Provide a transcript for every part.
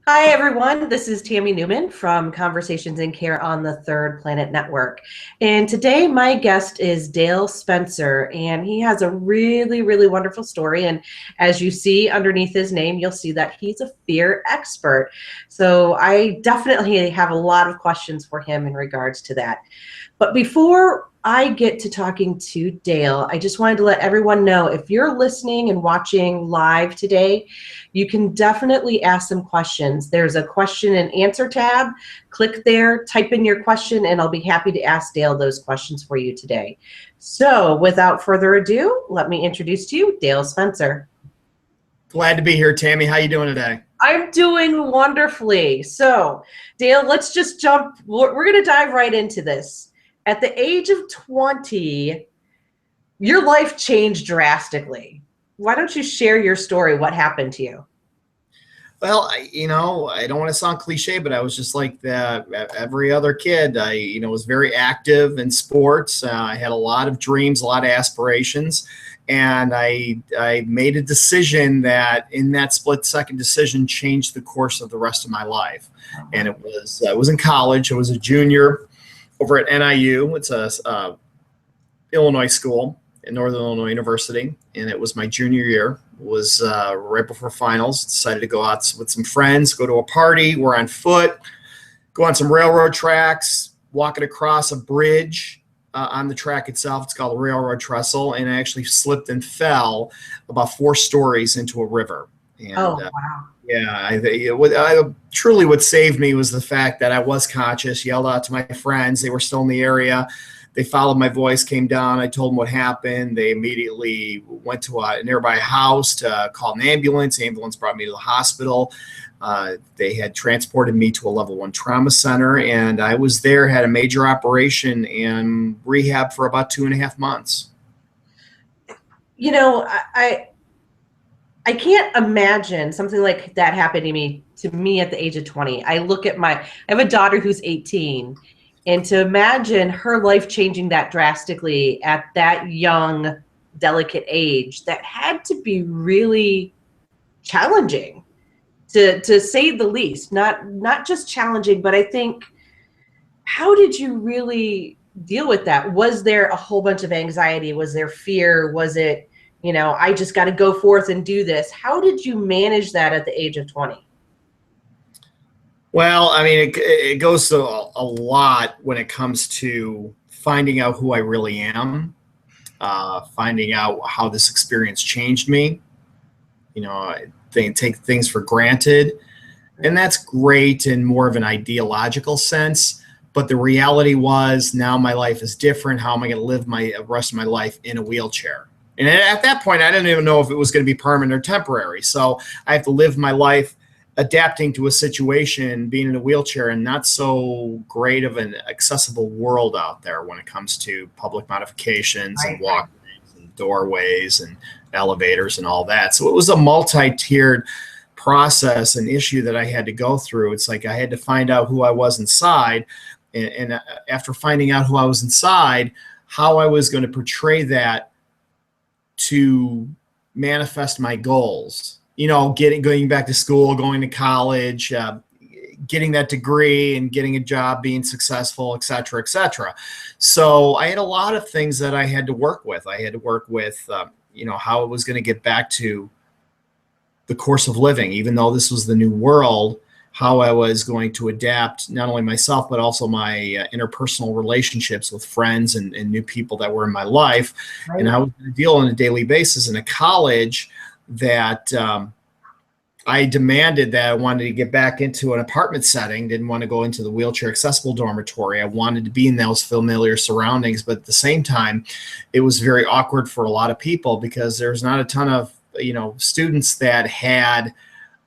Hi, everyone. This is Tammy Newman from Conversations in Care on the Third Planet Network. And today, my guest is Dale Spencer, and he has a really, really wonderful story. And as you see underneath his name, you'll see that he's a fear expert. So I definitely have a lot of questions for him in regards to that. But before I get to talking to Dale, I just wanted to let everyone know if you're listening and watching live today, you can definitely ask some questions. There's a question and answer tab. Click there, type in your question, and I'll be happy to ask Dale those questions for you today. So without further ado, let me introduce to you Dale Spencer. Glad to be here, Tammy. How you doing today? I'm doing wonderfully. So, Dale, let's just jump. We're going to dive right into this. At the age of 20, your life changed drastically. Why don't you share your story? What happened to you? Well, I don't want to sound cliche, but I was just like every other kid. I was very active in sports. I had a lot of dreams, a lot of aspirations, and I made a decision that in that split-second decision changed the course of the rest of my life. And I was in college. I was a junior over at NIU. It's a Illinois school at Northern Illinois University, and it was my junior year. It was right before finals. Decided to go out with some friends, go to a party. We're on foot, go on some railroad tracks, walking across a bridge on the track itself. It's called a railroad trestle, and I actually slipped and fell about 4 stories into a river. And Wow. yeah, what truly what saved me was the fact that I was conscious, yelled out to my friends. They were still in the area. They followed my voice, came down. I told them what happened. They immediately went to a nearby house to call an ambulance. The ambulance brought me to the hospital. They had transported me to a level 1 trauma center, and I was there, had a major operation and rehab for about 2.5 months. You know, I can't imagine something like that happening to me at the age of 20. I have a daughter who's 18, and to imagine her life changing that drastically at that young, delicate age, that had to be really challenging, to say the least. Not just challenging, but I think, how did you really deal with that? Was there a whole bunch of anxiety? Was there fear? Was it, I just got to go forth and do this? How did you manage that at the age of 20? Well, I mean, it goes to a lot when it comes to finding out who I really am, finding out how this experience changed me. They take things for granted, and that's great in more of an ideological sense. But the reality was, now my life is different. How am I going to live my rest of my life in a wheelchair? And at that point, I didn't even know if it was going to be permanent or temporary. So I have to live my life adapting to a situation, being in a wheelchair, and not so great of an accessible world out there when it comes to public modifications and walkways and doorways and elevators and all that. So it was a multi-tiered process and issue that I had to go through. It's like I had to find out who I was inside. And after finding out who I was inside, how I was going to portray that to manifest my goals. Going back to school, going to college, getting that degree and getting a job, being successful, et cetera, et cetera. So I had a lot of things that I had to work with. I had to work with, how I was going to get back to the course of living, even though this was the new world, how I was going to adapt not only myself, but also my interpersonal relationships with friends and new people that were in my life. Right. And how I was going to deal on a daily basis in a college that I demanded that I wanted to get back into an apartment setting, didn't want to go into the wheelchair accessible dormitory. I wanted to be in those familiar surroundings, but at the same time, it was very awkward for a lot of people because there's not a ton of, students that had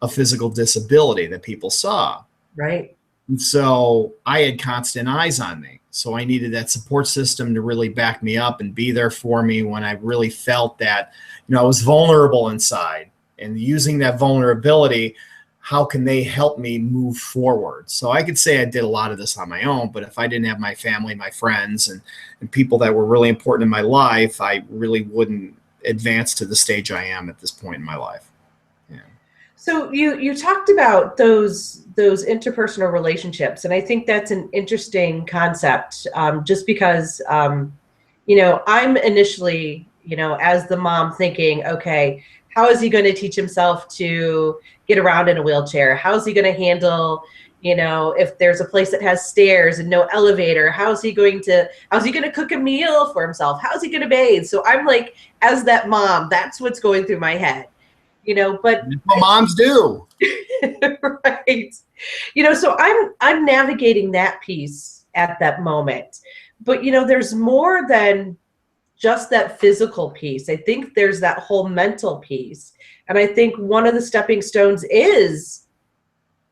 a physical disability that people saw. Right. And so I had constant eyes on me. So I needed that support system to really back me up and be there for me when I really felt that, I was vulnerable inside. And using that vulnerability, how can they help me move forward? So I could say I did a lot of this on my own, but if I didn't have my family, my friends, and people that were really important in my life, I really wouldn't advance to the stage I am at this point in my life. Yeah. So you talked about those interpersonal relationships, and I think that's an interesting concept. Just because I'm initially, as the mom thinking, okay, how is he going to teach himself to get around in a wheelchair? How is he going to handle, if there's a place that has stairs and no elevator? How's he going to cook a meal for himself? How's he going to bathe? So I'm like, as that mom, that's what's going through my head. But That's what moms do. right. So I'm navigating that piece at that moment. But there's more than just that physical piece. I think there's that whole mental piece. And I think one of the stepping stones is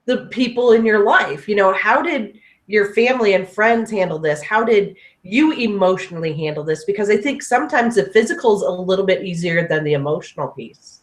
the people in your life. How did your family and friends handle this? How did you emotionally handle this? Because I think sometimes the physical is a little bit easier than the emotional piece.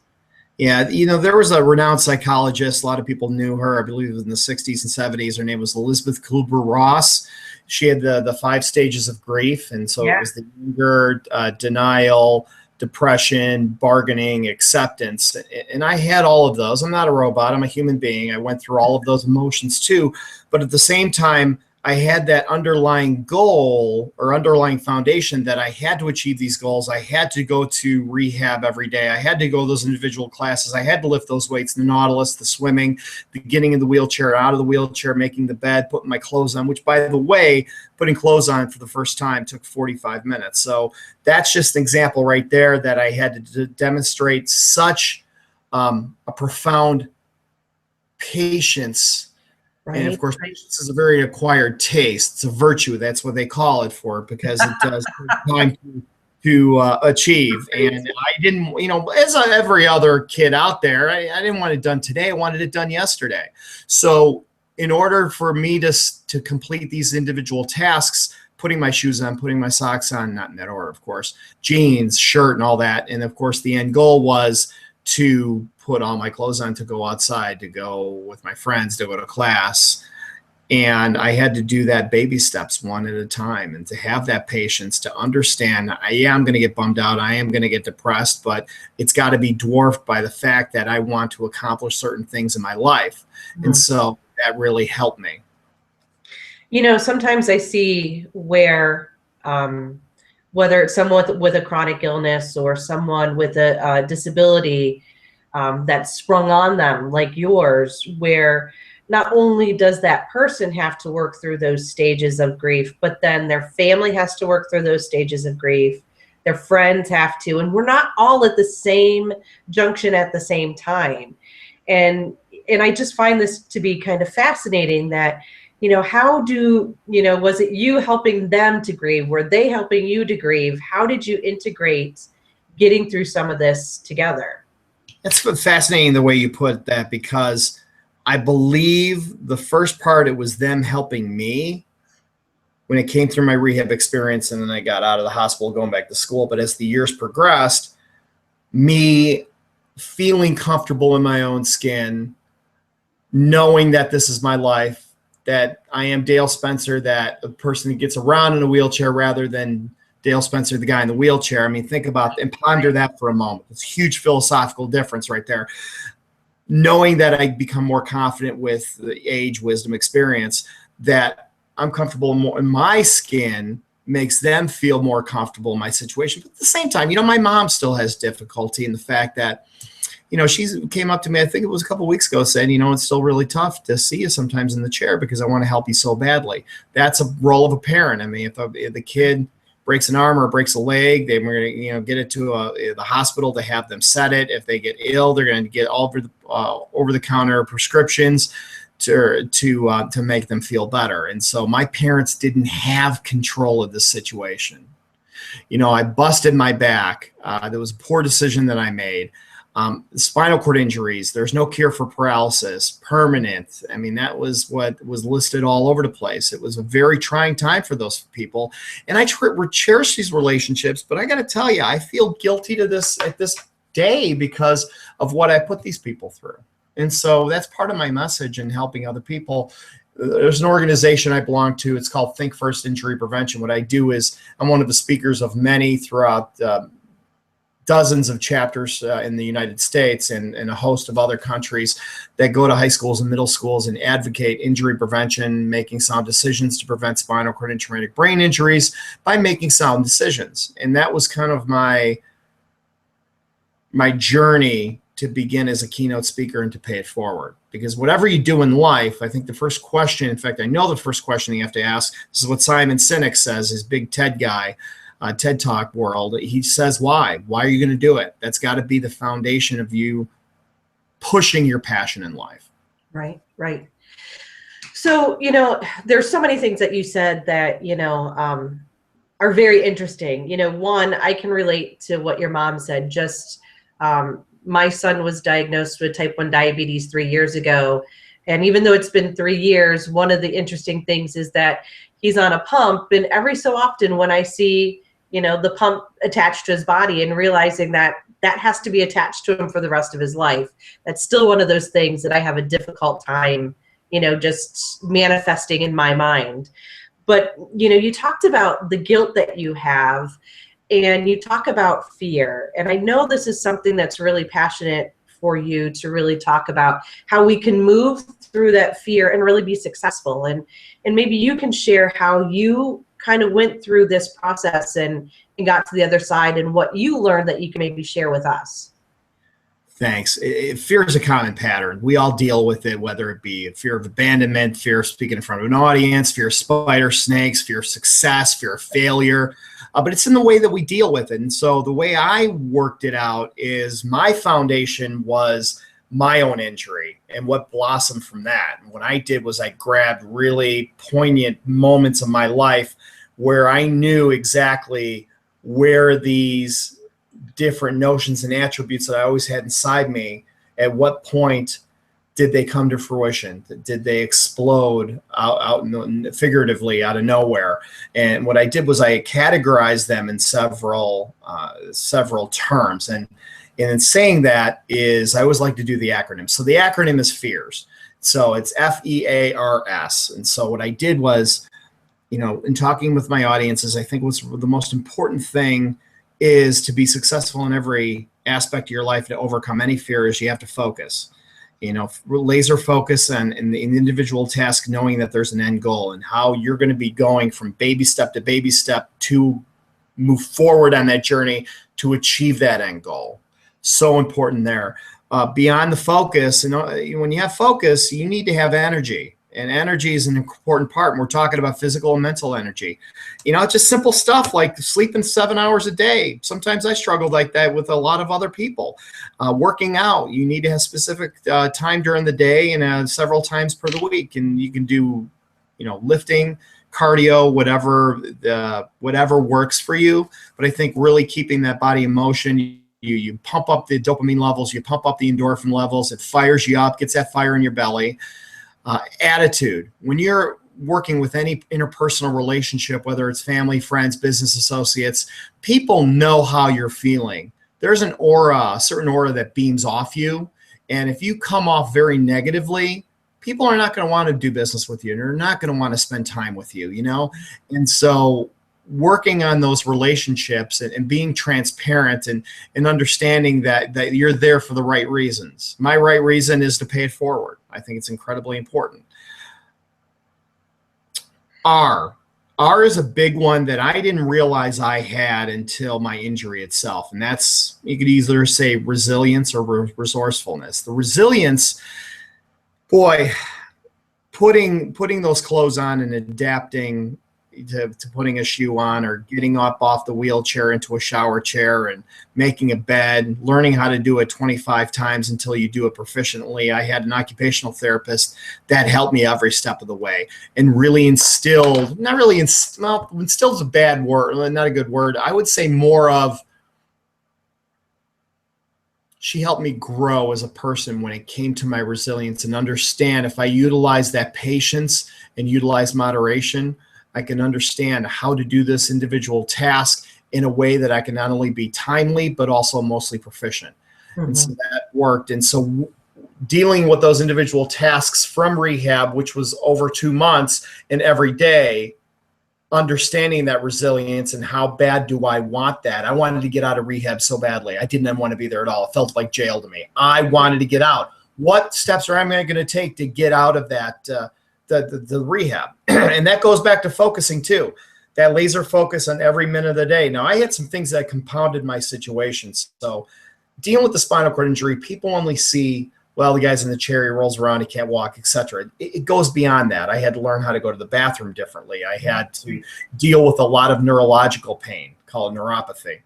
Yeah, there was a renowned psychologist. A lot of people knew her. I believe it was in the 60s and 70s. Her name was Elizabeth Kubler-Ross. She had the 5 stages of grief. And so it was the anger, denial, depression, bargaining, acceptance. And I had all of those. I'm not a robot. I'm a human being. I went through all of those emotions too. But at the same time, I had that underlying goal or underlying foundation that I had to achieve these goals. I had to go to rehab every day. I had to go to those individual classes. I had to lift those weights, the Nautilus, the swimming, the getting in the wheelchair, out of the wheelchair, making the bed, putting my clothes on, which, by the way, putting clothes on for the first time took 45 minutes. So that's just an example right there that I had to demonstrate such a profound patience. Right. And of course, patience is a very acquired taste. It's a virtue. That's what they call it for, because it does take time to achieve. And I didn't, as every other kid out there, I didn't want it done today. I wanted it done yesterday. So in order for me to complete these individual tasks, putting my shoes on, putting my socks on, not in that order, of course, jeans, shirt, and all that. And of course, the end goal was to put all my clothes on to go outside, to go with my friends, to go to class. And I had to do that baby steps one at a time, and to have that patience to understand, I'm going to get bummed out. I am going to get depressed, but it's got to be dwarfed by the fact that I want to accomplish certain things in my life. Mm-hmm. And so that really helped me. Sometimes I see where, whether it's someone with a chronic illness or someone with a disability that's sprung on them, like yours, where not only does that person have to work through those stages of grief, but then their family has to work through those stages of grief. Their friends have to, and we're not all at the same junction at the same time. And I just find this to be kind of fascinating that, how was it you helping them to grieve? Were they helping you to grieve? How did you integrate getting through some of this together? That's fascinating the way you put that, because I believe the first part, it was them helping me when it came through my rehab experience, and then I got out of the hospital going back to school. But as the years progressed, me feeling comfortable in my own skin, knowing that this is my life, that I am Dale Spencer, that a person who gets around in a wheelchair rather than Dale Spencer, the guy in the wheelchair. I mean, think about and ponder that for a moment. It's a huge philosophical difference right there. Knowing that I become more confident with the age, wisdom, experience, that I'm comfortable more in my skin makes them feel more comfortable in my situation. But at the same time, my mom still has difficulty in the fact that, she came up to me, I think it was a couple of weeks ago, saying, it's still really tough to see you sometimes in the chair because I want to help you so badly. That's a role of a parent. I mean, if the kid breaks an arm or breaks a leg, they're going to, get it to the hospital to have them set it. If they get ill, they're going to get over the counter prescriptions to make them feel better. And so my parents didn't have control of this situation. I busted my back. There was a poor decision that I made. Spinal cord injuries, there's no cure for paralysis, permanent. I mean, that was what was listed all over the place. It was a very trying time for those people. And I cherish these relationships, but I got to tell you, I feel guilty to this at this day because of what I put these people through. And so that's part of my message in helping other people. There's an organization I belong to. It's called Think First Injury Prevention. What I do is I'm one of the speakers of many throughout dozens of chapters in the United States and a host of other countries that go to high schools and middle schools and advocate injury prevention, making sound decisions to prevent spinal cord and traumatic brain injuries by making sound decisions. And that was kind of my journey to begin as a keynote speaker and to pay it forward. Because whatever you do in life, I think the first question, in fact, I know the first question you have to ask, this is what Simon Sinek says, his big TED guy, TED Talk world. He says, why? Why are you going to do it? That's got to be the foundation of you pushing your passion in life. Right, right. So, there's so many things that you said that, are very interesting. One, I can relate to what your mom said. Just my son was diagnosed with type 1 diabetes 3 years ago. And even though it's been 3 years, one of the interesting things is that he's on a pump. And every so often when I see, the pump attached to his body and realizing that that has to be attached to him for the rest of his life, that's still one of those things that I have a difficult time, just manifesting in my mind. But, you talked about the guilt that you have, and you talk about fear. And I know this is something that's really passionate for you to really talk about, how we can move through that fear and really be successful. And maybe you can share how you kind of went through this process and got to the other side and what you learned that you can maybe share with us. Thanks. Fear is a common pattern. We all deal with it, whether it be fear of abandonment, fear of speaking in front of an audience, fear of spider snakes, fear of success, fear of failure. But it's in the way that we deal with it. And so the way I worked it out is my foundation was my own injury and what blossomed from that. And what I did was I grabbed really poignant moments of my life where I knew exactly where these different notions and attributes that I always had inside me, at what point did they come to fruition? Did they explode out figuratively out of nowhere? And what I did was I categorized them in several terms. And in saying that is, I always like to do the acronym. So the acronym is FEARS. So it's FEARS. And so what I did was, in talking with my audiences, I think what's the most important thing is to be successful in every aspect of your life, to overcome any fear, is you have to focus. Laser focus on in the individual task, knowing that there's an end goal and how you're going to be going from baby step to baby step to move forward on that journey to achieve that end goal. So important there. Beyond the focus, and when you have focus, you need to have energy. And energy is an important part. And we're talking about physical and mental energy. Just simple stuff like sleeping 7 hours a day. Sometimes I struggled like that with a lot of other people. Working out, you need to have specific time during the day and several times per the week. And you can do, lifting, cardio, whatever works for you. But I think really keeping that body in motion, you pump up the dopamine levels, you pump up the endorphin levels. It fires you up, gets that fire in your belly. Attitude. When you're working with any interpersonal relationship, whether it's family, friends, business associates, people know how you're feeling. There's an aura, a certain aura that beams off you. And if you come off very negatively, people are not going to want to do business with you. They're not going to want to spend time with you, And so working on those relationships and being transparent and understanding that you're there for the right reasons. My right reason is to pay it forward. I think it's incredibly important. R is a big one that I didn't realize I had until my injury itself. And that's, you could either say resilience or resourcefulness. The resilience, boy, putting those clothes on and adapting to putting a shoe on, or getting up off the wheelchair into a shower chair and making a bed, learning how to do it 25 times until you do it proficiently. I had an occupational therapist that helped me every step of the way and really instilled, instilled is a bad word, not a good word. I would say more of, she helped me grow as a person when it came to my resilience and understand if I utilize that patience and utilize moderation, I can understand how to do this individual task in a way that I can not only be timely, but also mostly proficient. Mm-hmm. And so that worked. And so dealing with those individual tasks from rehab, which was over 2 months and every day, understanding that resilience and how bad do I want that. I wanted to get out of rehab so badly. I didn't want to be there at all. It felt like jail to me. I wanted to get out. What steps am I going to take to get out of that, the rehab? And that goes back to focusing too. That laser focus on every minute of the day. Now, I had some things that compounded my situation. So dealing with the spinal cord injury, people only see, well, the guy's in the chair, he rolls around, he can't walk, etc. It goes beyond that. I had to learn how to go to the bathroom differently. I had to deal with a lot of neurological pain called neuropathy.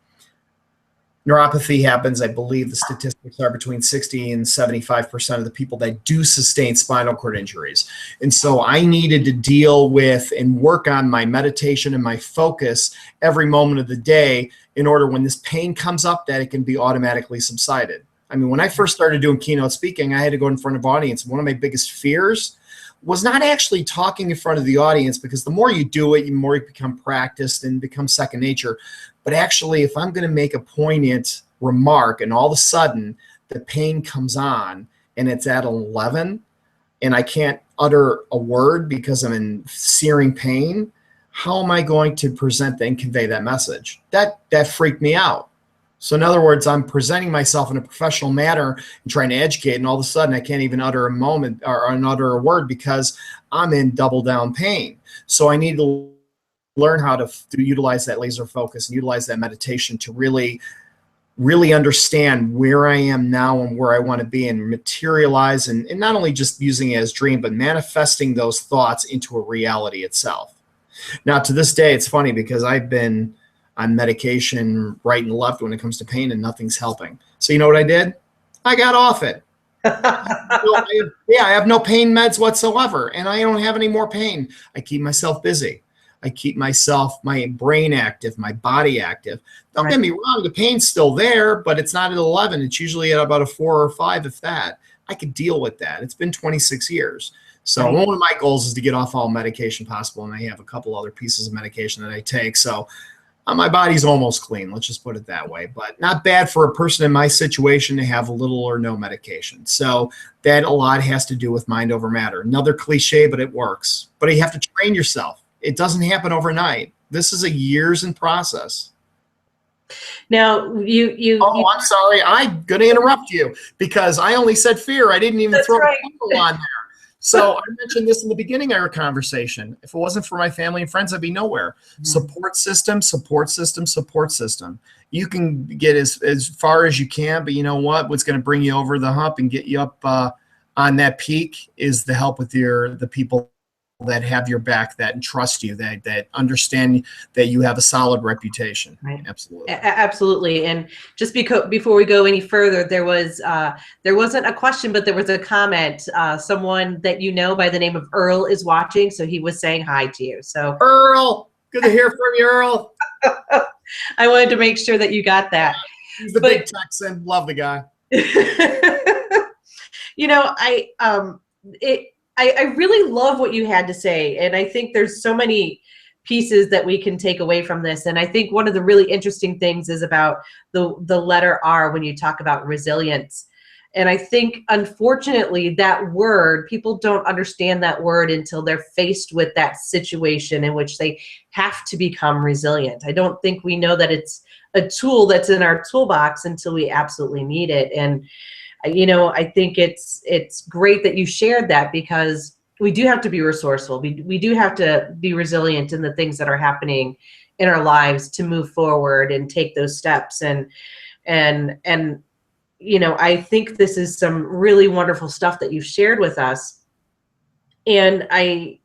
Neuropathy happens, I believe the statistics are between 60 and 75% of the people that do sustain spinal cord injuries. And so I needed to deal with and work on my meditation and my focus every moment of the day in order when this pain comes up that it can be automatically subsided. I mean, when I first started doing keynote speaking, I had to go in front of an audience. One of my biggest fears was not actually talking in front of the audience, because the more you do it, the more you become practiced and become second nature. But actually, if I'm going to make a poignant remark and all of a sudden the pain comes on and it's at 11 and I can't utter a word because I'm in searing pain, how am I going to present and convey that message? That freaked me out. So in other words, I'm presenting myself in a professional manner and trying to educate, and all of a sudden I can't even utter a moment or utter a word because I'm in double down pain. So I need to learn how to utilize that laser focus and utilize that meditation to really understand where I am now and where I want to be, and materialize, and not only just using it as dream, but manifesting those thoughts into a reality itself. Now, to this day, it's funny because I've been on medication right and left when it comes to pain, and nothing's helping. So you know what I did? I got off it. I have no pain meds whatsoever, and I don't have any more pain. I keep myself busy. I keep my brain active, my body active. Don't get me wrong, the pain's still there, but it's not at 11. It's usually at about a 4 or 5, if that. I could deal with that. It's been 26 years. So one of my goals is to get off all medication possible, and I have a couple other pieces of medication that I take. So my body's almost clean, let's just put it that way, but not bad for a person in my situation to have little or no medication. So that a lot has to do with mind over matter. Another cliche, but it works. But you have to train yourself. It doesn't happen overnight. This is a years in process. Now, I'm sorry. I'm going to interrupt you because I only said fear. I didn't even throw the Bible on there. So I mentioned this in the beginning of our conversation. If it wasn't for my family and friends, I'd be nowhere. Support system, support system, support system. You can get as far as you can, but you know what? What's going to bring you over the hump and get you up on that peak is the help with the people that have your back, that trust you, that understand that you have a solid reputation. Right. Absolutely. Absolutely. And just before we go any further, there wasn't a question, but there was a comment. Someone that you know by the name of Earl is watching, so he was saying hi to you. So Earl, good to hear from you, Earl. I wanted to make sure that you got that. He's the big Texan. Love the guy. You know, I really love what you had to say, and I think there's so many pieces that we can take away from this. And I think one of the really interesting things is about the letter R when you talk about resilience. And I think, unfortunately, that word, people don't understand that word until they're faced with that situation in which they have to become resilient. I don't think we know that it's a tool that's in our toolbox until we absolutely need it. And you know, I think it's great that you shared that, because we do have to be resourceful. We do have to be resilient in the things that are happening in our lives to move forward and take those steps. And you know, I think this is some really wonderful stuff that you've shared with us. And I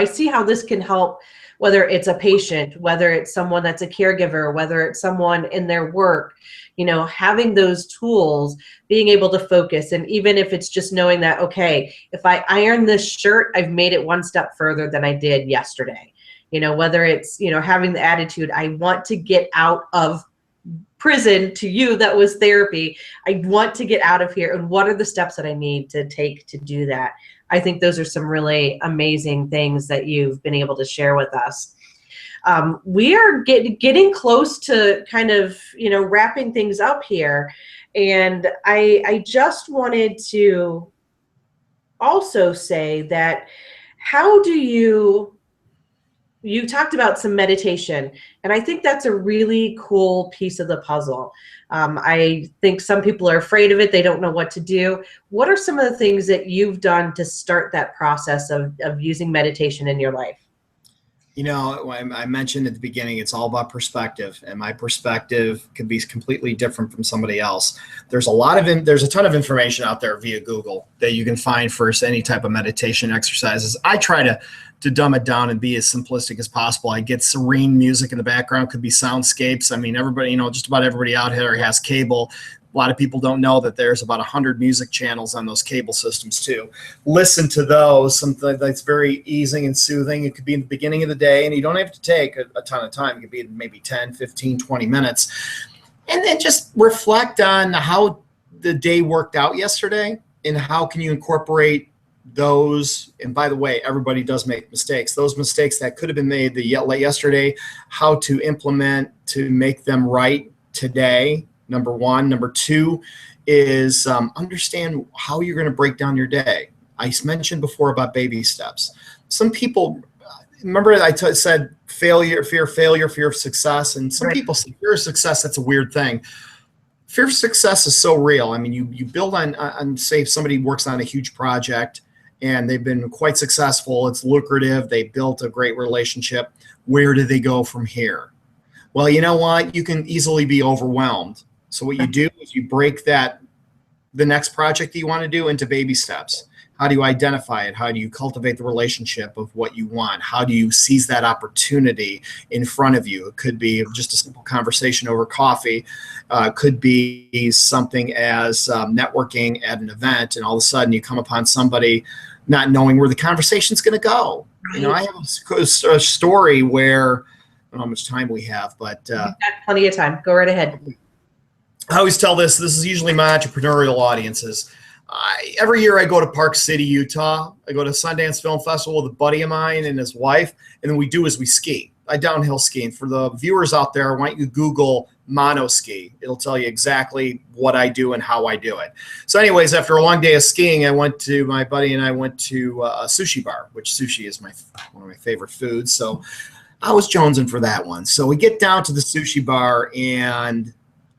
see how this can help, whether it's a patient, whether it's someone that's a caregiver, whether it's someone in their work, you know, having those tools, being able to focus. And even if it's just knowing that, okay, if I iron this shirt, I've made it one step further than I did yesterday. You know, whether it's, you know, having the attitude, I want to get out of prison. To you, that was therapy. I want to get out of here. And what are the steps that I need to take to do that? I think those are some really amazing things that you've been able to share with us. We are getting close to kind of, you know, wrapping things up here. And I just wanted to also say that, how do you you talked about some meditation, and I think that's a really cool piece of the puzzle. I think some people are afraid of it. They don't know what to do. What are some of the things that you've done to start that process of using meditation in your life? I mentioned at the beginning, it's all about perspective, and my perspective could be completely different from somebody else. There's a ton of information out there via Google that you can find for any type of meditation exercises. I try to dumb it down and be as simplistic as possible. I get serene music in the background, could be soundscapes. I mean, everybody, just about everybody out here has cable. A lot of people don't know that there's about 100 music channels on those cable systems too. Listen to those, something that's very easing and soothing. It could be in the beginning of the day, and you don't have to take a ton of time. It could be maybe 10, 15, 20 minutes. And then just reflect on how the day worked out yesterday and how can you incorporate those. And by the way, everybody does make mistakes. Those mistakes that could have been made yesterday, how to implement to make them right today. Number one. Number two is understand how you're going to break down your day. I mentioned before about baby steps. Some people, remember I said fear of success. And some people say fear of success, that's a weird thing. Fear of success is so real. I mean, you build on, say, if somebody works on a huge project and they've been quite successful, it's lucrative, they built a great relationship. Where do they go from here? Well, you know what? You can easily be overwhelmed. So what you do is you break the next project that you want to do into baby steps. How do you identify it? How do you cultivate the relationship of what you want? How do you seize that opportunity in front of you? It could be just a simple conversation over coffee. Could be something as networking at an event, and all of a sudden you come upon somebody not knowing where the conversation's going to go. Right. I have a story where, I don't know how much time we have, but you've got plenty of time. Go right ahead. I always tell this is usually my entrepreneurial audiences. Every year I go to Park City, Utah. I go to Sundance Film Festival with a buddy of mine and his wife, and then we ski. I downhill ski. And for the viewers out there, I want you to Google mono ski. It'll tell you exactly what I do and how I do it. So anyways, after a long day of skiing, my buddy and I went to a sushi bar, which sushi is one of my favorite foods. So I was jonesing for that one. So we get down to the sushi bar, and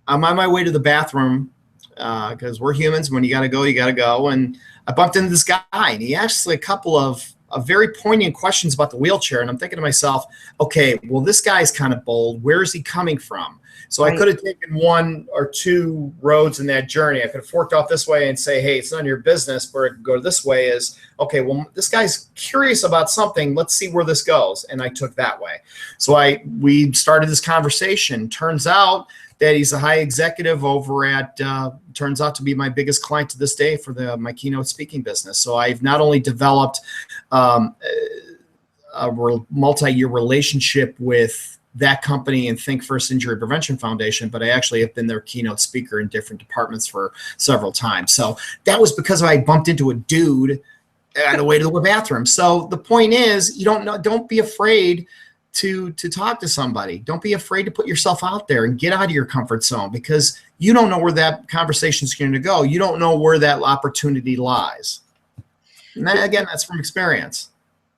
I'm on my way to the bathroom because we're humans. When you got to go, you got to go. And I bumped into this guy, and he asked a couple of very poignant questions about the wheelchair. And I'm thinking to myself, okay, well, this guy's kind of bold. Where is he coming from? So I could have taken one or two roads in that journey. I could have forked off this way and say, hey, it's none of your business. Where I could go this way is, okay, well, this guy's curious about something. Let's see where this goes. And I took that way. So we started this conversation. Turns out that he's a high executive over at, turns out to be my biggest client to this day for my keynote speaking business. So I've not only developed a multi-year relationship with that company and Think First Injury Prevention Foundation, but I actually have been their keynote speaker in different departments for several times. So that was because I bumped into a dude on the way to the bathroom. So the point is, don't be afraid to talk to somebody. Don't be afraid to put yourself out there and get out of your comfort zone, because you don't know where that conversation is going to go. You don't know where that opportunity lies. And that, again, that's from experience.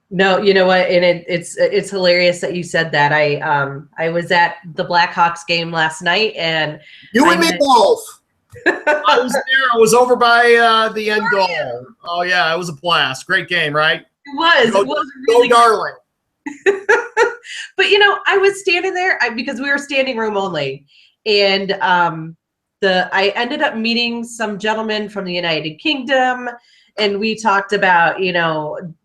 No, you know what? And it's hilarious that you said that. I was at the Blackhawks game last night, and you and me both. I was there. I was over by the end goal. Oh yeah, it was a blast. Great game, right? It was. Go, it was really go darling. But I was standing there because we were standing room only, and I ended up meeting some gentlemen from the United Kingdom, and we talked about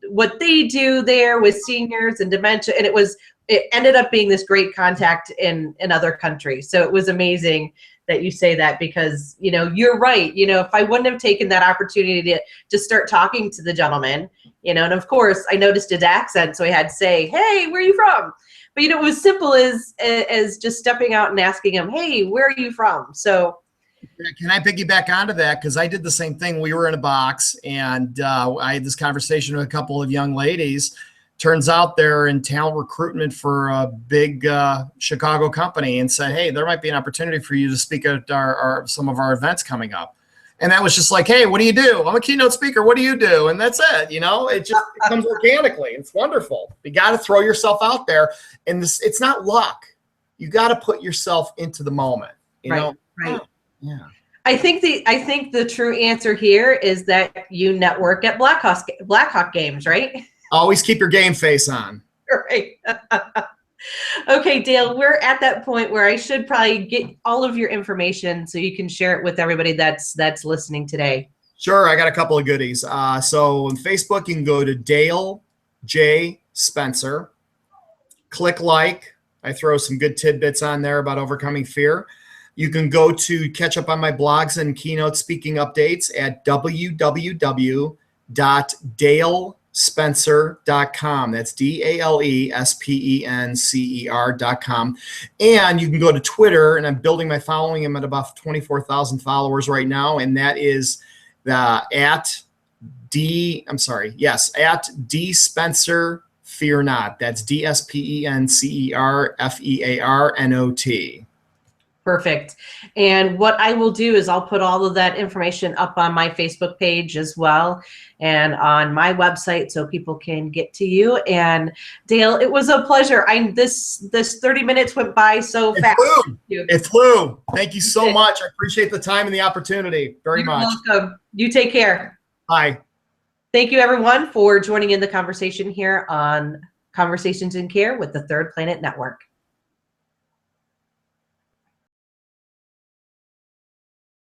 what they do there with seniors and dementia, and it ended up being this great contact in other countries. So it was amazing that you say that, because you're right. If I wouldn't have taken that opportunity to start talking to the gentleman, and of course I noticed his accent, so I had to say, hey, where are you from? But it was simple as just stepping out and asking him, hey, where are you from? So can I piggyback onto that? Because I did the same thing. We were in a box, and I had this conversation with a couple of young ladies. Turns out they're in talent recruitment for a big Chicago company, and said, hey, there might be an opportunity for you to speak at some of our events coming up. And that was just like, hey, what do you do? I'm a keynote speaker. What do you do? And that's it. It just comes organically. It's wonderful. You got to throw yourself out there. And it's not luck. You got to put yourself into the moment. Right. Yeah. I think the true answer here is that you network at Blackhawk games, right? Always keep your game face on. Right. Okay, Dale, we're at that point where I should probably get all of your information so you can share it with everybody that's listening today. Sure, I got a couple of goodies. So on Facebook, you can go to Dale J. Spencer. Click like. I throw some good tidbits on there about overcoming fear. You can go to catch up on my blogs and keynote speaking updates at www.dalespencer.com. That's DALESPENCER.com. And you can go to Twitter, and I'm building my following. I'm at about 24,000 followers right now, and that is at D Spencer Fear Not. That's DSPENCERFEARNOT. Perfect. And what I will do is I'll put all of that information up on my Facebook page as well and on my website so people can get to you. And Dale, it was a pleasure. This 30 minutes went by so fast. It flew. Thank you so much. I appreciate the time and the opportunity very much. You're welcome. You take care. Bye. Thank you, everyone, for joining in the conversation here on Conversations in Care with the Third Planet Network.